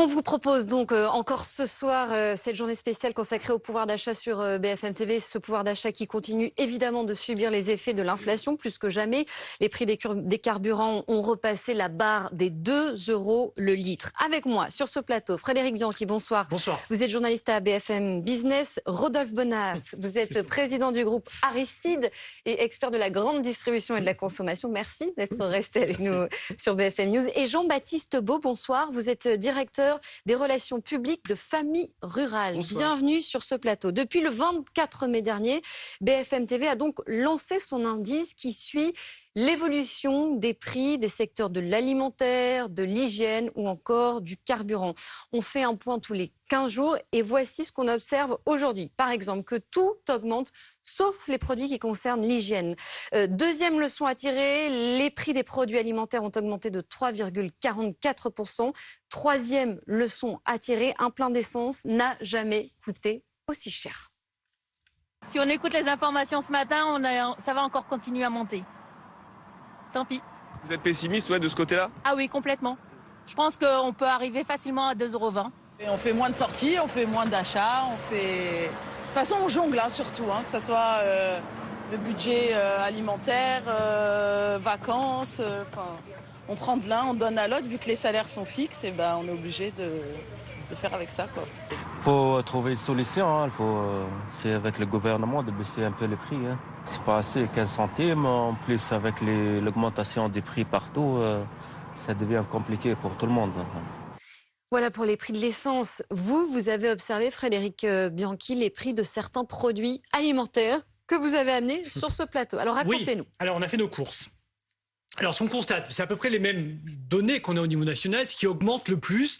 On vous propose donc encore ce soir cette journée spéciale consacrée au pouvoir d'achat sur BFM TV. Ce pouvoir d'achat qui continue évidemment de subir les effets de l'inflation plus que jamais. Les prix des carburants ont repassé la barre des 2 € le litre. Avec moi sur ce plateau, Frédéric Bianchi, bonsoir. Bonsoir. Vous êtes journaliste à BFM Business. Rodolphe Bonnat, vous êtes président du groupe Aristide et expert de la grande distribution et de la consommation. Merci d'être resté avec nous sur BFM News. Et Jean-Baptiste Beau, bonsoir. Vous êtes directeur des relations publiques de Famille Rurale. Bonsoir. Bienvenue sur ce plateau. Depuis le 24 mai dernier, BFM TV a donc lancé son indice qui suit l'évolution des prix des secteurs de l'alimentaire, de l'hygiène ou encore du carburant. On fait un point tous les 15 jours et voici ce qu'on observe aujourd'hui. Par exemple, que tout augmente sauf les produits qui concernent l'hygiène. Deuxième leçon à tirer, les prix des produits alimentaires ont augmenté de 3,44%. Troisième leçon à tirer, un plein d'essence n'a jamais coûté aussi cher. Si on écoute les informations ce matin, ça va encore continuer à monter. Tant pis. Vous êtes pessimiste de ce côté-là? Ah oui, complètement. Je pense qu'on peut arriver facilement à 2,20 €. Et on fait moins de sorties, on fait moins d'achats, De toute façon, on jongle surtout, que ce soit le budget alimentaire, vacances. On prend de l'un, on donne à l'autre. Vu que les salaires sont fixes, on est obligé de faire avec ça, quoi. Il faut trouver une solution. C'est avec le gouvernement de baisser un peu les prix. C'est pas assez, 15 centimes. En plus, avec l'augmentation des prix partout, ça devient compliqué pour tout le monde. Voilà pour les prix de l'essence. Vous avez observé, Frédéric Bianchi, les prix de certains produits alimentaires que vous avez amenés sur ce plateau. Alors racontez-nous. Oui. Alors on a fait nos courses. Alors, ce qu'on constate, c'est à peu près les mêmes données qu'on a au niveau national. Ce qui augmente le plus,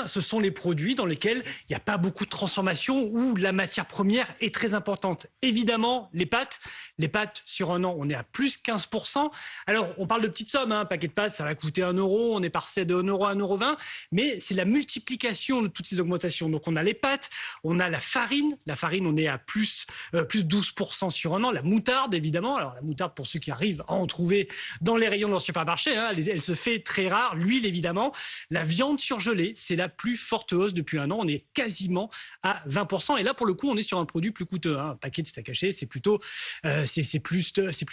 ce sont les produits dans lesquels il n'y a pas beaucoup de transformation, où la matière première est très importante. Évidemment, les pâtes. Les pâtes, sur un an, on est à plus 15%. Alors, on parle de petites sommes. Un paquet de pâtes, ça va coûter 1 €. On est passé de 1 € à 1,20 €. Mais c'est la multiplication de toutes ces augmentations. Donc, on a les pâtes, on a la farine. La farine, on est à plus 12% sur un an. La moutarde, évidemment. Alors, la moutarde, pour ceux qui arrivent à en trouver dans les rayons dans le supermarché, elle se fait très rare. L'huile, évidemment. La viande surgelée, c'est la plus forte hausse depuis un an. On est quasiment à 20%. Et là, pour le coup, on est sur un produit plus coûteux. Un paquet de steak haché, c'est plutôt, c'est plus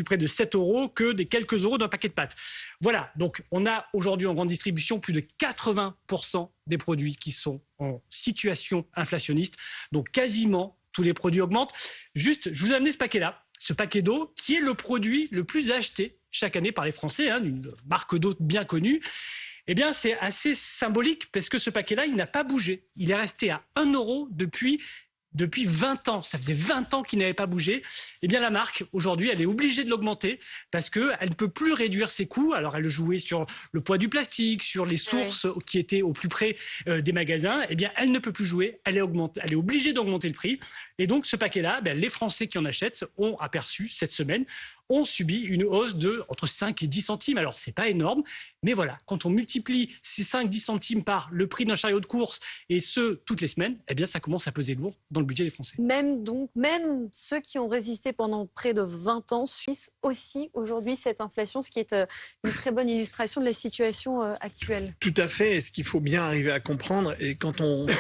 près de 7 € que des quelques euros d'un paquet de pâtes. Voilà. Donc, on a aujourd'hui en grande distribution plus de 80% des produits qui sont en situation inflationniste. Donc, quasiment tous les produits augmentent. Juste, je vous ai amené ce paquet-là. Ce paquet d'eau qui est le produit le plus acheté chaque année par les Français, d'une marque d'eau bien connue. C'est assez symbolique parce que ce paquet-là, il n'a pas bougé. Il est resté à 1 € depuis 20 ans. Ça faisait 20 ans qu'il n'avait pas bougé. La marque, aujourd'hui, elle est obligée de l'augmenter parce qu'elle ne peut plus réduire ses coûts. Alors, elle jouait sur le poids du plastique, sur les sources qui étaient au plus près des magasins. Elle ne peut plus jouer. Elle est obligée d'augmenter le prix. Et donc, ce paquet-là, les Français qui en achètent ont aperçu cette semaine, ont subi une hausse de entre 5 et 10 centimes. Alors, c'est pas énorme, mais voilà, quand on multiplie ces 5-10 centimes par le prix d'un chariot de course, et ce, toutes les semaines, ça commence à peser lourd dans le budget des Français. Même ceux qui ont résisté pendant près de 20 ans subissent aussi aujourd'hui cette inflation, ce qui est une très bonne illustration de la situation actuelle. Tout à fait, et ce qu'il faut bien arriver à comprendre, et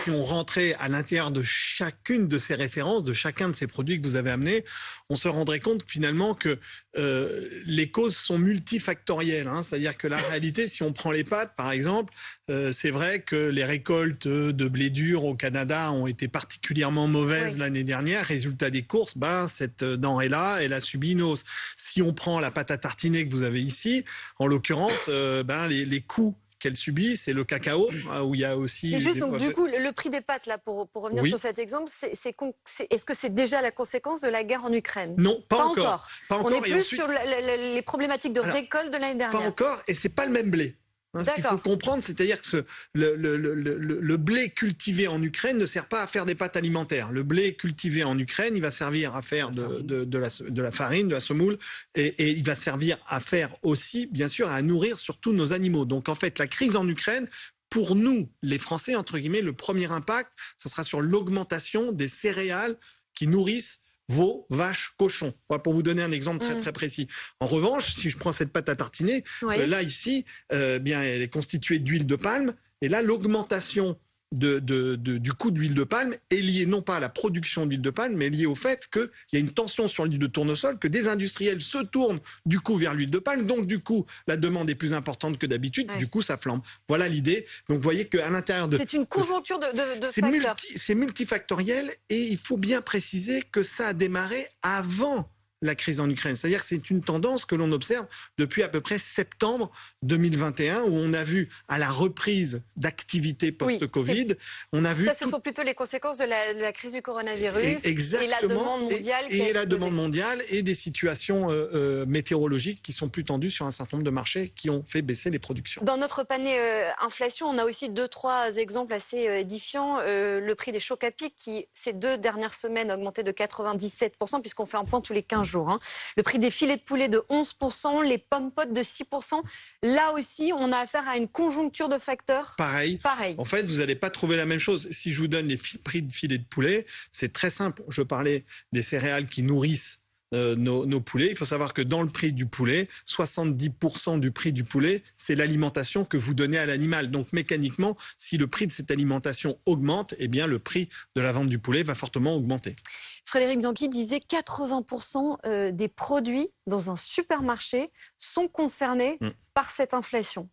si on rentrait à l'intérieur de chacune de ces références, de chacun de ces produits que vous avez amenés, on se rendrait compte finalement que les causes sont multifactorielles. C'est-à-dire que la réalité, si on prend les pâtes, par exemple, c'est vrai que les récoltes de blé dur au Canada ont été particulièrement mauvaises l'année dernière. Résultat des courses, cette denrée-là, elle a subi une hausse. Si on prend la pâte à tartiner que vous avez ici, en l'occurrence, les coûts qu'elle subit, c'est le cacao, où il y a aussi... Et juste, donc, du coup, le prix des pâtes, là, pour revenir sur cet exemple, est-ce que c'est déjà la conséquence de la guerre en Ukraine? Non, pas encore. On est plus sur les problématiques de récolte de l'année dernière. Pas encore, et c'est pas le même blé. Ce qu'il faut comprendre, c'est-à-dire que le blé cultivé en Ukraine ne sert pas à faire des pâtes alimentaires. Le blé cultivé en Ukraine, il va servir à faire de la farine, de la semoule, et il va servir à faire aussi, bien sûr, à nourrir surtout nos animaux. Donc en fait, la crise en Ukraine, pour nous, les Français, entre guillemets, le premier impact, ça sera sur l'augmentation des céréales qui nourrissent veaux, vaches, cochons. Voilà, pour vous donner un exemple très très précis. En revanche, si je prends cette pâte à tartiner, là ici, elle est constituée d'huile de palme Et là, l'augmentation du coût de l'huile de palme est liée non pas à la production d'huile de palme, mais liée au fait qu'il y a une tension sur l'huile de tournesol, que des industriels se tournent du coup vers l'huile de palme, donc du coup la demande est plus importante que d'habitude, du coup ça flambe. Voilà l'idée. Donc vous voyez qu'à l'intérieur de... C'est une conjoncture de facteurs. C'est multifactoriel et il faut bien préciser que ça a démarré avant la crise en Ukraine. C'est-à-dire que c'est une tendance que l'on observe depuis à peu près septembre 2021, où on a vu à la reprise d'activité post-Covid, on a vu... Ça, ce sont plutôt les conséquences de la crise du coronavirus et la demande mondiale. Et la demande mondiale et des situations météorologiques qui sont plus tendues sur un certain nombre de marchés qui ont fait baisser les productions. Dans notre panier inflation, on a aussi 2-3 exemples assez édifiants. Le prix des chocs à pic qui, ces 2 dernières semaines, a augmenté de 97%, puisqu'on fait un point tous les 15 jours. Hein. Le prix des filets de poulet de 11%, les pommes potes de 6%. Là aussi, on a affaire à une conjoncture de facteurs. Pareil. En fait, vous n'allez pas trouver la même chose. Si je vous donne les prix de filets de poulet, c'est très simple. Je parlais des céréales qui nourrissent nos poulets. Il faut savoir que dans le prix du poulet, 70% du prix du poulet, c'est l'alimentation que vous donnez à l'animal. Donc mécaniquement, si le prix de cette alimentation augmente, eh bien le prix de la vente du poulet va fortement augmenter. Frédéric Bianchi disait 80% des produits dans un supermarché sont concernés par cette inflation.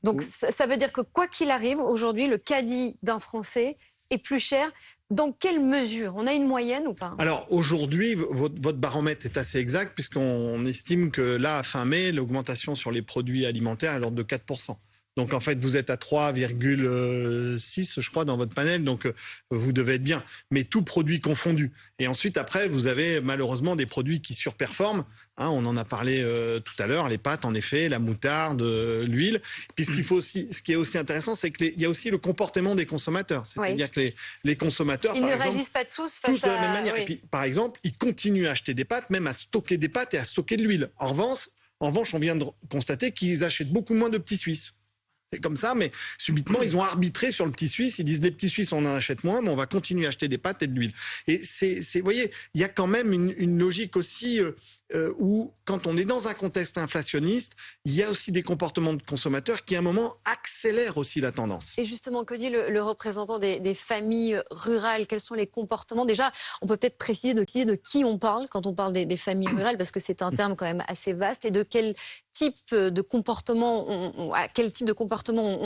Donc ça veut dire que quoi qu'il arrive, aujourd'hui, le caddie d'un Français est plus cher. Dans quelle mesure? On a une moyenne ou pas? Alors aujourd'hui, votre baromètre est assez exact puisqu'on estime que là, à fin mai, l'augmentation sur les produits alimentaires est à l'ordre de 4%. Donc en fait, vous êtes à 3,6, je crois, dans votre panel, donc vous devez être bien. Mais tout produit confondu. Et ensuite, après, vous avez malheureusement des produits qui surperforment. Hein, on en a parlé tout à l'heure, les pâtes, en effet, la moutarde, l'huile. Puis ce qui est aussi intéressant, c'est qu'il y a aussi le comportement des consommateurs. C'est-à-dire que les consommateurs, ils ne réalisent pas tous face de la même manière. Et puis, par exemple, ils continuent à acheter des pâtes, même à stocker des pâtes et à stocker de l'huile. En revanche, on vient de constater qu'ils achètent beaucoup moins de petits Suisses. C'est comme ça, mais subitement, ils ont arbitré sur le petit Suisse. Ils disent, les petits Suisses, on en achète moins, mais on va continuer à acheter des pâtes et de l'huile. Et vous voyez, il y a quand même une logique aussi où, quand on est dans un contexte inflationniste, il y a aussi des comportements de consommateurs qui, à un moment, accélèrent aussi la tendance. Et justement, que dit le représentant des familles rurales? Quels sont les comportements? Déjà, on peut peut-être préciser de qui on parle quand on parle des familles rurales, parce que c'est un terme quand même assez vaste, et de quel type de comportement, à quel type de comportement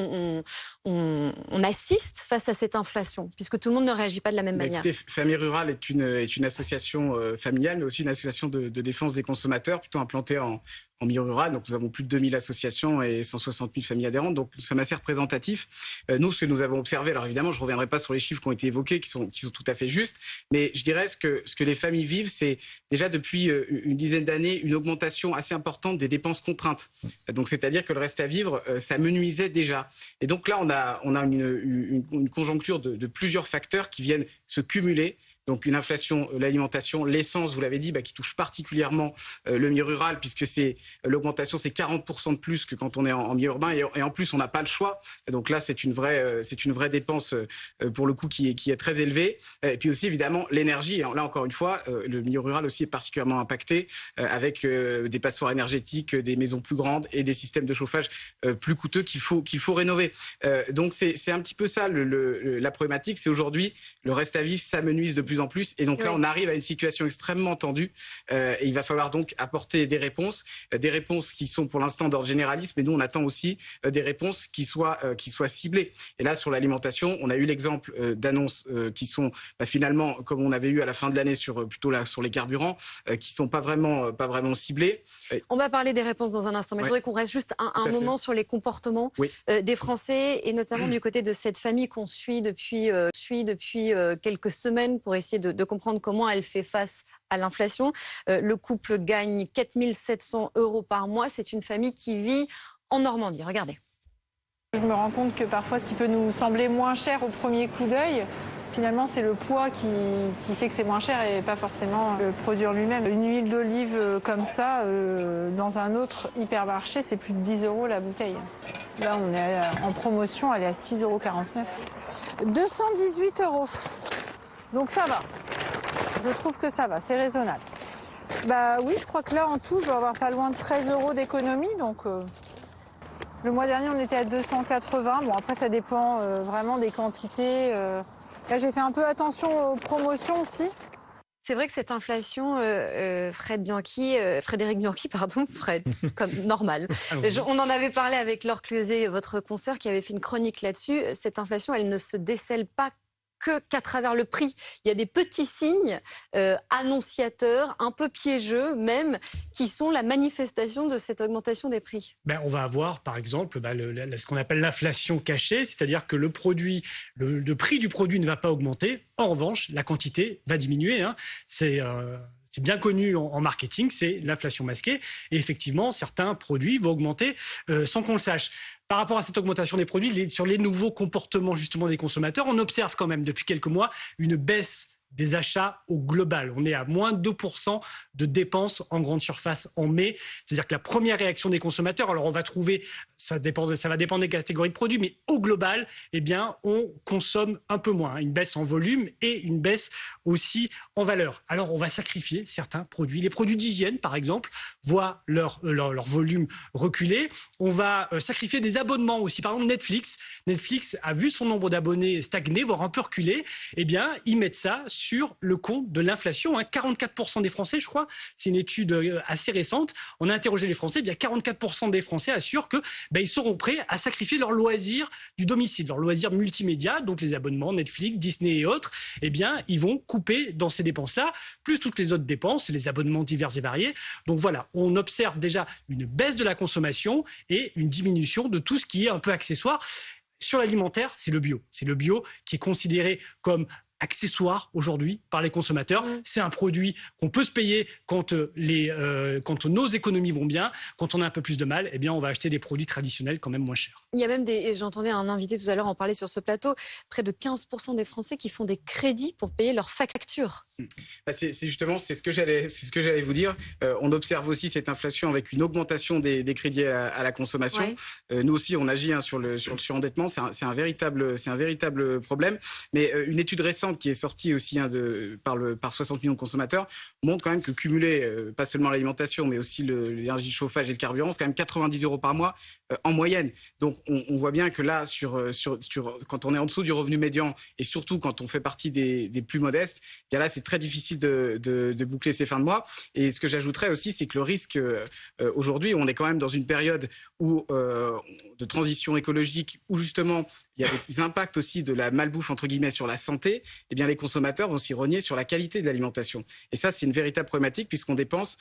on assiste face à cette inflation, puisque tout le monde ne réagit pas de la même manière. Écoutez, Famille Rurale est une association familiale, mais aussi une association de défense des consommateurs, plutôt implantée en milieu rural. Donc nous avons plus de 2000 associations et 160 000 familles adhérentes, donc nous sommes assez représentatifs. Nous, ce que nous avons observé, alors évidemment, je ne reviendrai pas sur les chiffres qui ont été évoqués, qui sont tout à fait justes, mais je dirais ce que les familles vivent, c'est déjà depuis une dizaine d'années une augmentation assez importante des dépenses contraintes. Donc c'est-à-dire que le reste à vivre, ça menuisait déjà. Et donc là, on a une conjoncture de plusieurs facteurs qui viennent se cumuler. Donc une inflation, l'alimentation, l'essence, vous l'avez dit, qui touche particulièrement le milieu rural, puisque l'augmentation, c'est 40% de plus que quand on est en milieu urbain, et en plus on n'a pas le choix. Donc là, c'est une vraie dépense pour le coup qui est très élevée. Et puis aussi évidemment l'énergie. Et là encore une fois, le milieu rural aussi est particulièrement impacté avec des passoires énergétiques, des maisons plus grandes et des systèmes de chauffage plus coûteux qu'il faut rénover. Donc c'est un petit peu ça la problématique. C'est aujourd'hui le reste à vivre s'amenuise de plus en plus, et donc là on arrive à une situation extrêmement tendue et il va falloir donc apporter des réponses qui sont pour l'instant d'ordre généraliste, mais nous on attend aussi des réponses qui soient ciblées. Et là sur l'alimentation, on a eu l'exemple d'annonces qui sont finalement, comme on avait eu à la fin de l'année sur les carburants, qui sont pas vraiment ciblées. On va parler des réponses dans un instant, mais je voudrais qu'on reste juste un moment sur les comportements des Français, et notamment du côté de cette famille qu'on suit depuis quelques semaines pour essayer de comprendre comment elle fait face à l'inflation. Le couple gagne 4 700 € par mois. C'est une famille qui vit en Normandie. Regardez. Je me rends compte que parfois, ce qui peut nous sembler moins cher au premier coup d'œil, finalement, c'est le poids qui fait que c'est moins cher et pas forcément le produit lui-même. Une huile d'olive comme ça, dans un autre hypermarché, c'est plus de 10 € la bouteille. Là, on est en promotion, elle est à 6,49 €. 218 €. Donc ça va. Je trouve que ça va, c'est raisonnable. Oui, je crois que là, en tout, je dois avoir pas loin de 13 € d'économie, donc Le mois dernier, on était à 280. Bon, après, ça dépend vraiment des quantités. Là, j'ai fait un peu attention aux promotions aussi. C'est vrai que cette inflation, Frédéric Bianchi, pardon, Fred, comme normal. On en avait parlé avec Laure Cleuset, votre consoeur, qui avait fait une chronique là-dessus. Cette inflation, elle ne se décèle pas qu'à travers le prix. Il y a des petits signes annonciateurs, un peu piégeux même, qui sont la manifestation de cette augmentation des prix. On va avoir, par exemple, ce qu'on appelle l'inflation cachée, c'est-à-dire que le prix du produit ne va pas augmenter. En revanche, la quantité va diminuer. C'est bien connu en marketing, c'est l'inflation masquée. Et effectivement, certains produits vont augmenter sans qu'on le sache. Par rapport à cette augmentation des produits, sur les nouveaux comportements justement des consommateurs, on observe quand même depuis quelques mois une baisse des achats au global. On est à moins de 2% de dépenses en grande surface en mai. C'est-à-dire que la première réaction des consommateurs, alors on va trouver, ça va dépendre des catégories de produits, mais au global, on consomme un peu moins. Une baisse en volume et une baisse aussi en valeur. Alors on va sacrifier certains produits. Les produits d'hygiène, par exemple, voient leur volume reculer. On va sacrifier des abonnements aussi. Par exemple, Netflix. Netflix a vu son nombre d'abonnés stagner, voire un peu reculer. Ils mettent ça sur le compte de l'inflation. 44% des Français, je crois, c'est une étude assez récente. On a interrogé les Français, 44% des Français assurent que ils seront prêts à sacrifier leurs loisirs du domicile, leurs loisirs multimédia, donc les abonnements Netflix, Disney et autres. Ils vont couper dans ces dépenses-là, plus toutes les autres dépenses, les abonnements divers et variés. Donc voilà, on observe déjà une baisse de la consommation et une diminution de tout ce qui est un peu accessoire. Sur l'alimentaire, c'est le bio. C'est le bio qui est considéré comme accessoire aujourd'hui par les consommateurs. C'est un produit qu'on peut se payer quand nos économies vont bien. Quand on a un peu plus de mal, on va acheter des produits traditionnels quand même moins chers. Il y a même j'entendais un invité tout à l'heure en parler sur ce plateau, près de 15% des Français qui font des crédits pour payer leurs factures. C'est ce que j'allais vous dire. On observe aussi cette inflation avec une augmentation des crédits à la consommation. Ouais. Nous aussi, on agit sur le surendettement. C'est un véritable problème. Mais une étude récente qui est sortie aussi par 60 millions de consommateurs montre quand même que cumuler pas seulement l'alimentation, mais aussi l'énergie, le chauffage et le carburant, c'est quand même 90 € par mois en moyenne. Donc on voit bien que là, quand on est en dessous du revenu médian et surtout quand on fait partie des plus modestes, là c'est très difficile de boucler ses fins de mois. Et ce que j'ajouterais aussi, c'est que le risque aujourd'hui, on est quand même dans une période de transition écologique où justement il y a des impacts aussi de la malbouffe entre guillemets sur la santé. Les consommateurs vont s'y rogner sur la qualité de l'alimentation. Et ça, c'est une véritable problématique puisqu'on dépense,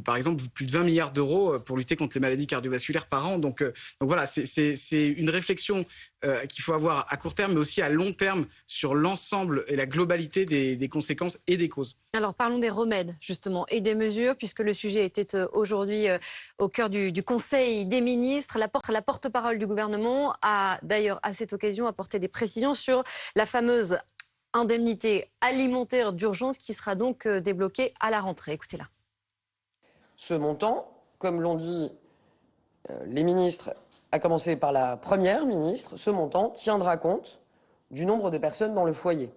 par exemple, plus de 20 milliards d'euros pour lutter contre les maladies cardiovasculaires par an. Donc voilà, c'est une réflexion qu'il faut avoir à court terme, mais aussi à long terme sur l'ensemble et la globalité des conséquences et des causes. Alors parlons des remèdes justement et des mesures, puisque le sujet était aujourd'hui au cœur du Conseil des ministres. La porte-parole du gouvernement a d'ailleurs à cette occasion apporté des précisions sur la fameuse indemnité alimentaire d'urgence qui sera donc débloquée à la rentrée. Écoutez-la. Ce montant, comme l'ont dit les ministres, à commencer par la première ministre, ce montant tiendra compte du nombre de personnes dans le foyer.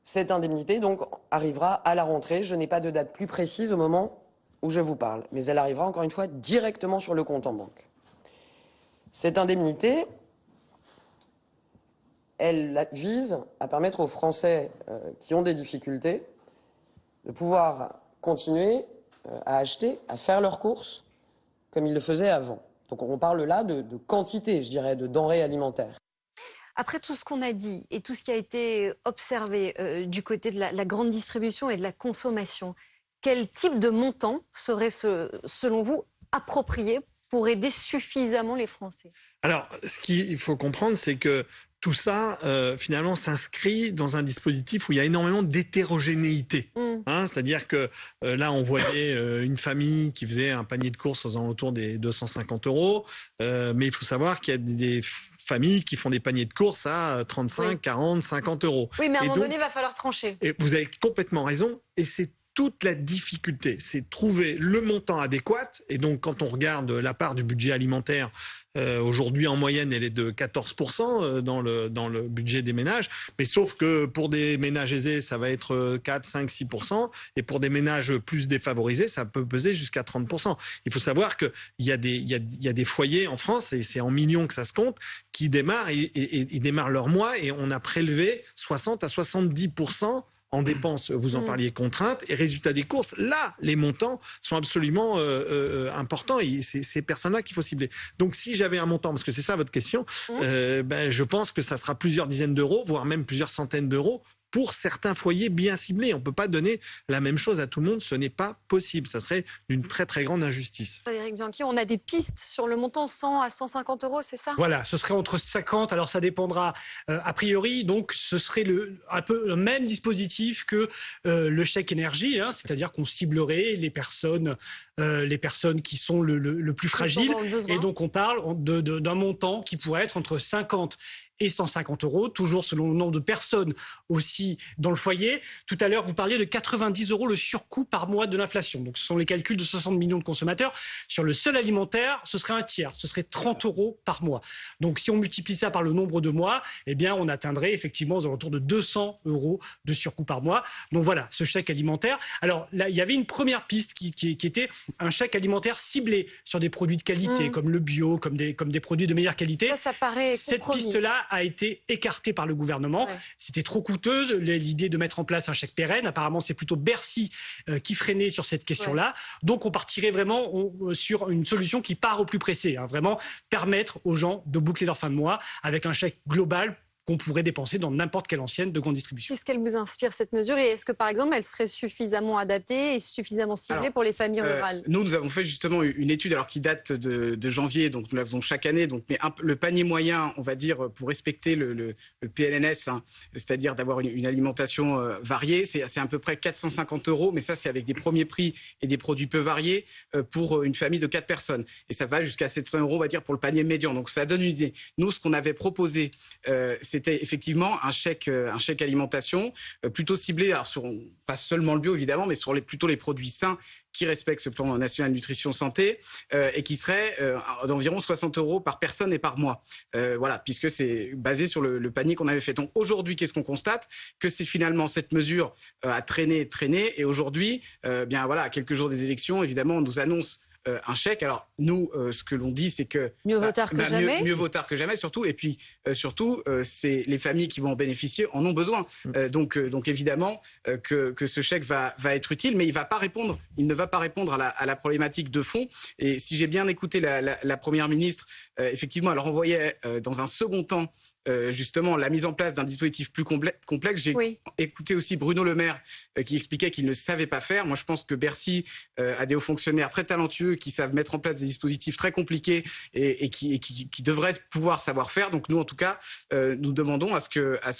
Cette indemnité, donc, arrivera à la rentrée. Je n'ai pas de date plus précise au moment où je vous parle, mais elle arrivera encore une fois directement sur le compte en banque. Cette indemnité, elle vise à permettre aux Français qui ont des difficultés de pouvoir continuer à acheter, à faire leurs courses comme ils le faisaient avant. Donc on parle là de quantité, je dirais, de denrées alimentaires. Après tout ce qu'on a dit et tout ce qui a été observé du côté de la grande distribution et de la consommation, quel type de montant serait, selon vous, approprié pour aider suffisamment les Français? Alors, ce qu'il faut comprendre, c'est que tout ça, finalement, s'inscrit dans un dispositif où il y a énormément d'hétérogénéité. C'est-à-dire que là, on voyait une famille qui faisait un panier de courses aux alentours des 250 €. Mais il faut savoir qu'il y a des familles qui font des paniers de courses à 35, 40, 50 €. Oui, mais à un moment donné, il va falloir trancher. Et vous avez complètement raison. Et c'est toute la difficulté, c'est de trouver le montant adéquat. Et donc, quand on regarde la part du budget alimentaire, aujourd'hui, en moyenne, elle est de 14% dans le budget des ménages. Mais sauf que pour des ménages aisés, ça va être 4, 5, 6%. Et pour des ménages plus défavorisés, ça peut peser jusqu'à 30%. Il faut savoir qu'il y a des foyers en France, et c'est en millions que ça se compte, qui démarrent, ils démarrent leur mois, et on a prélevé 60 à 70% en dépenses, vous en parliez, contraintes, et résultat des courses, là, les montants sont absolument importants, et c'est ces personnes-là qu'il faut cibler. Donc, si j'avais un montant, parce que c'est ça votre question, je pense que ça sera plusieurs dizaines d'euros, voire même plusieurs centaines d'euros, pour certains foyers bien ciblés. On ne peut pas donner la même chose à tout le monde, ce n'est pas possible. Ça serait une très très grande injustice. Frédéric Bianchi, on a des pistes sur le montant 100 à 150 euros, c'est ça? Voilà, ce serait entre 50, alors ça dépendra a priori, donc ce serait un peu le même dispositif que le chèque énergie, hein, c'est-à-dire qu'on ciblerait les personnes qui sont le plus fragiles, et donc on parle d'un montant qui pourrait être entre 50 et 150 euros, toujours selon le nombre de personnes aussi dans le foyer. Tout à l'heure, vous parliez de 90 euros le surcoût par mois de l'inflation. Donc, ce sont les calculs de 60 millions de consommateurs. Sur le seul alimentaire, ce serait un tiers. Ce serait 30 euros par mois. Donc, si on multiplie ça par le nombre de mois, eh bien, on atteindrait effectivement aux alentours de 200 euros de surcoût par mois. Donc, voilà, ce chèque alimentaire. Alors, là, il y avait une première piste qui était un chèque alimentaire ciblé sur des produits de qualité, comme le bio, comme des produits de meilleure qualité. Ça paraît Cette compromis. piste-là a été écartée par le gouvernement. Ouais. C'était trop coûteux, l'idée de mettre en place un chèque pérenne. Apparemment, c'est plutôt Bercy qui freinait sur cette question-là. Ouais. Donc, on partirait vraiment sur une solution qui part au plus pressé. Hein, vraiment permettre aux gens de boucler leur fin de mois avec un chèque global qu'on pourrait dépenser dans n'importe quelle enseigne de grande distribution. Qu'est-ce qu'elle vous inspire, cette mesure? Et est-ce que, par exemple, elle serait suffisamment adaptée et suffisamment ciblée pour les familles rurales? Nous avons fait justement une étude qui date de janvier, donc nous la faisons chaque année. Donc, mais le panier moyen, on va dire, pour respecter le PLNS, hein, c'est-à-dire d'avoir une alimentation variée, c'est à peu près 450 euros, mais ça, c'est avec des premiers prix et des produits peu variés pour une famille de 4 personnes. Et ça va jusqu'à 700 euros, on va dire, pour le panier médian. Donc, ça donne une idée. Nous, ce qu'on avait proposé, c'était effectivement un chèque alimentation plutôt ciblé, alors pas seulement le bio évidemment, mais sur plutôt les produits sains qui respectent ce plan national nutrition santé et qui serait d'environ 60 euros par personne et par mois. Voilà, puisque c'est basé sur le panier qu'on avait fait. Donc aujourd'hui, qu'est-ce qu'on constate? Que c'est finalement cette mesure a traîné, et aujourd'hui, bien voilà, à quelques jours des élections, évidemment, on nous annonce un chèque. Alors nous, ce que l'on dit, c'est que mieux vaut tard que jamais. Mieux vaut tard que jamais, surtout. Et puis surtout, c'est les familles qui vont en bénéficier en ont besoin. Donc évidemment que ce chèque va être utile, mais il ne va pas répondre à la problématique de fond. Et si j'ai bien écouté la première ministre, effectivement, elle renvoyait dans un second temps justement la mise en place d'un dispositif plus complexe. J'ai écouté aussi Bruno Le Maire qui expliquait qu'il ne savait pas faire. Moi, je pense que Bercy a des hauts fonctionnaires très talentueux qui savent mettre en place des dispositifs très compliqués et qui devraient pouvoir savoir faire. Donc nous, en tout cas, nous demandons à ce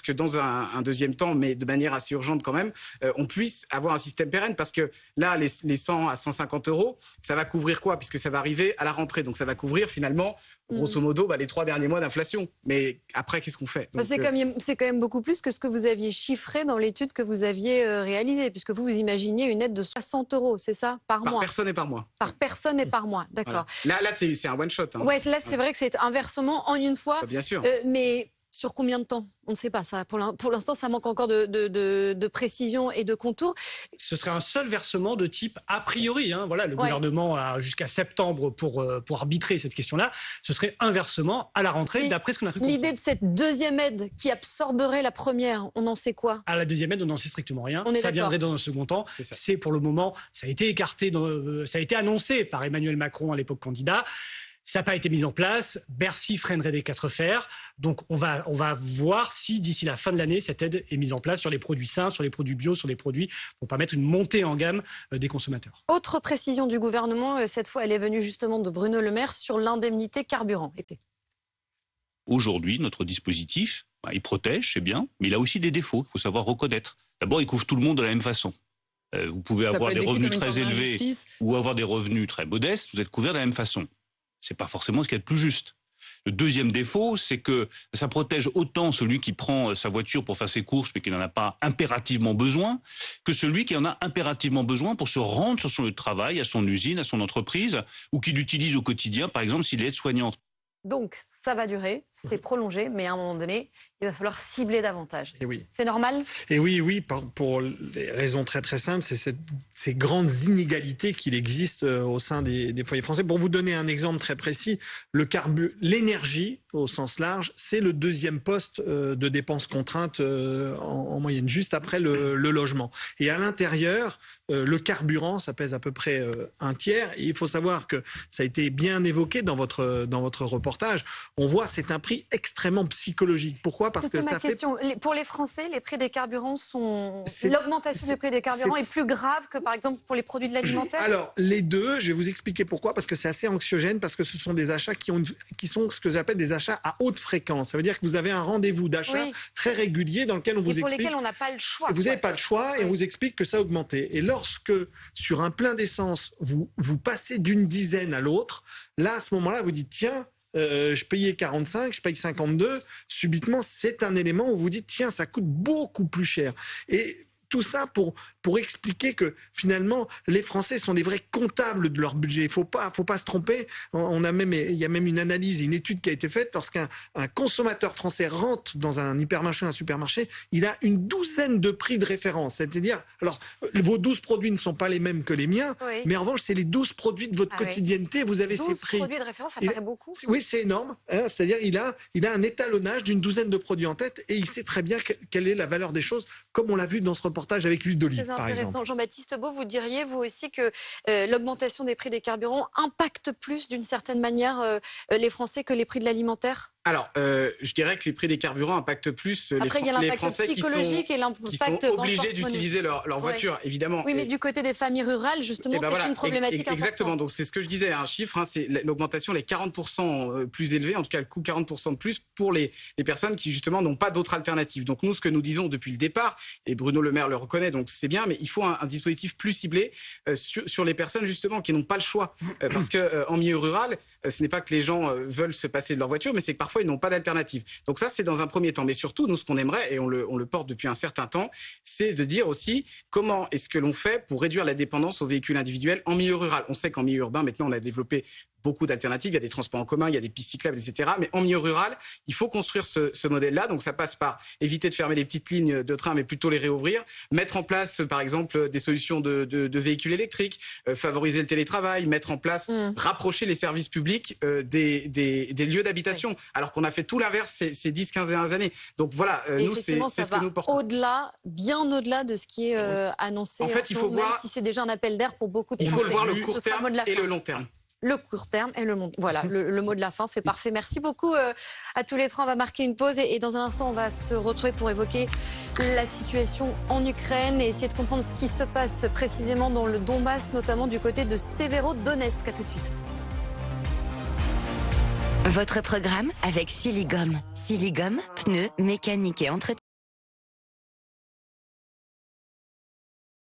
que dans un deuxième temps, mais de manière assez urgente quand même, on puisse avoir un système pérenne, parce que là, les 100 à 150 euros, ça va couvrir quoi? Puisque ça va arriver à la rentrée. Donc ça va couvrir finalement, grosso modo, les 3 derniers mois d'inflation. Mais après, qu'est-ce qu'on fait? C'est quand même beaucoup plus que ce que vous aviez chiffré dans l'étude que vous aviez réalisée, puisque vous imaginiez une aide de 60 euros, c'est ça, par mois? Par personne et par mois. Par personne et par mois, d'accord. Voilà. Là c'est un one-shot. Hein. Ouais, là, c'est vrai que c'est un versement en une fois. Bien sûr. Mais sur combien de temps? On ne sait pas. Ça, pour l'instant, ça manque encore de précision et de contours. Ce serait un seul versement de type a priori. Hein, voilà, le gouvernement a jusqu'à septembre pour arbitrer cette question-là. Ce serait un versement à la rentrée, d'après ce qu'on a cru comprendre. L'idée de cette deuxième aide qui absorberait la première, on en sait quoi? À la deuxième aide, on n'en sait strictement rien. Ça viendrait dans un second temps. C'est pour le moment, ça a été écarté, ça a été annoncé par Emmanuel Macron à l'époque candidat. Ça n'a pas été mis en place. Bercy freinerait des 4 fers. Donc, on va voir si, d'ici la fin de l'année, cette aide est mise en place sur les produits sains, sur les produits bio, sur les produits pour permettre une montée en gamme des consommateurs. Autre précision du gouvernement, cette fois, elle est venue justement de Bruno Le Maire sur l'indemnité carburant. Aujourd'hui, notre dispositif, il protège, c'est bien, mais il a aussi des défauts qu'il faut savoir reconnaître. D'abord, il couvre tout le monde de la même façon. Vous pouvez avoir des revenus très élevés ou avoir des revenus très modestes, vous êtes couverts de la même façon. C'est pas forcément ce qu'il y a de plus juste. Le deuxième défaut, c'est que ça protège autant celui qui prend sa voiture pour faire ses courses mais qui n'en a pas impérativement besoin, que celui qui en a impérativement besoin pour se rendre sur son lieu de travail, à son usine, à son entreprise, ou qui l'utilise au quotidien, par exemple s'il est aide-soignante. Donc, ça va durer, c'est prolongé, mais à un moment donné, il va falloir cibler davantage. Et oui. C'est normal? Et oui, pour des raisons très très simples, c'est ces grandes inégalités qu'il existe au sein des foyers français. Pour vous donner un exemple très précis, l'énergie, au sens large, c'est le deuxième poste de dépenses contraintes en moyenne, juste après le logement. Et à l'intérieur, le carburant, ça pèse à peu près un tiers. Et il faut savoir que ça a été bien évoqué dans votre reportage. On voit, c'est un prix extrêmement psychologique. Pourquoi? Parce que ça question. Pour les Français, les prix des carburants l'augmentation des prix des carburants est plus grave que, par exemple, pour les produits de l'alimentaire? Alors, les deux, je vais vous expliquer pourquoi. Parce que c'est assez anxiogène, parce que ce sont des achats qui sont ce que j'appelle des achats à haute fréquence. Ça veut dire que vous avez un rendez-vous d'achat très régulier dans lequel on vous explique... Et pour lesquels on n'a pas le choix. Vous n'avez pas le choix et on vous explique que ça a augmenté. Et lorsque, sur un plein d'essence, vous passez d'une dizaine à l'autre, là, à ce moment-là, vous dites, tiens... je payais 45, je paye 52. Subitement, c'est un élément où vous dites, tiens, ça coûte beaucoup plus cher. Et tout ça pour expliquer que finalement, les Français sont des vrais comptables de leur budget. Il faut pas se tromper. Il y a même une analyse, une étude qui a été faite. Lorsqu'un consommateur français rentre dans un hypermarché, un supermarché, il a une douzaine de prix de référence. C'est-à-dire, alors, vos 12 produits ne sont pas les mêmes que les miens, mais en revanche, c'est les 12 produits de votre quotidienneté. Vous avez ces prix. 12 produits de référence, ça paraît beaucoup. Oui, c'est énorme. Hein, c'est-à-dire, il a un étalonnage d'une douzaine de produits en tête et il sait très bien quelle est la valeur des choses, comme on l'a vu dans ce reportage avec l'huile d'olive, par exemple. Jean-Baptiste Beau, vous diriez, vous aussi, que l'augmentation des prix des carburants impacte plus, d'une certaine manière, les Français que les prix de l'alimentaire? Alors, je dirais que les prix des carburants impactent plus les Français qui sont obligés d'utiliser leur voiture, évidemment. Oui, mais du côté des familles rurales, justement, c'est une problématique importante. Exactement, donc c'est ce que je disais, un chiffre, c'est l'augmentation, les 40% plus élevés, en tout cas le coût 40% de plus pour les personnes qui, justement, n'ont pas d'autre alternative. Donc nous, ce que nous disons depuis le départ, et Bruno Le Maire le reconnaît, donc c'est bien, mais il faut un dispositif plus ciblé sur les personnes, justement, qui n'ont pas le choix. Parce qu'en milieu rural, ce n'est pas que les gens veulent se passer de leur voiture, mais c'est que parfois ils n'ont pas d'alternative. Donc ça, c'est dans un premier temps. Mais surtout, nous, ce qu'on aimerait, et on le porte depuis un certain temps, c'est de dire aussi comment est-ce que l'on fait pour réduire la dépendance aux véhicules individuels en milieu rural. On sait qu'en milieu urbain, maintenant, on a développé beaucoup d'alternatives, il y a des transports en commun, il y a des pistes cyclables, etc. Mais en milieu rural, il faut construire ce modèle-là. Donc ça passe par éviter de fermer les petites lignes de train, mais plutôt les réouvrir, mettre en place, par exemple, des solutions de véhicules électriques, favoriser le télétravail, mettre en place, rapprocher les services publics des lieux d'habitation, alors qu'on a fait tout l'inverse ces 10-15 dernières années. Donc voilà, nous, c'est ce que nous portons. Bien au-delà de ce qui est annoncé. En fait, il faut voir... Même si c'est déjà un appel d'air pour beaucoup de Français. Il faut le voir le court terme et le long terme. Le court terme et le long terme. Voilà, le mot de la fin, c'est parfait. Merci beaucoup à tous les trois. On va marquer une pause et dans un instant, on va se retrouver pour évoquer la situation en Ukraine et essayer de comprendre ce qui se passe précisément dans le Donbass, notamment du côté de Severodonetsk. À tout de suite. Votre programme avec Siligom. Siligom, pneus, mécanique et entretien.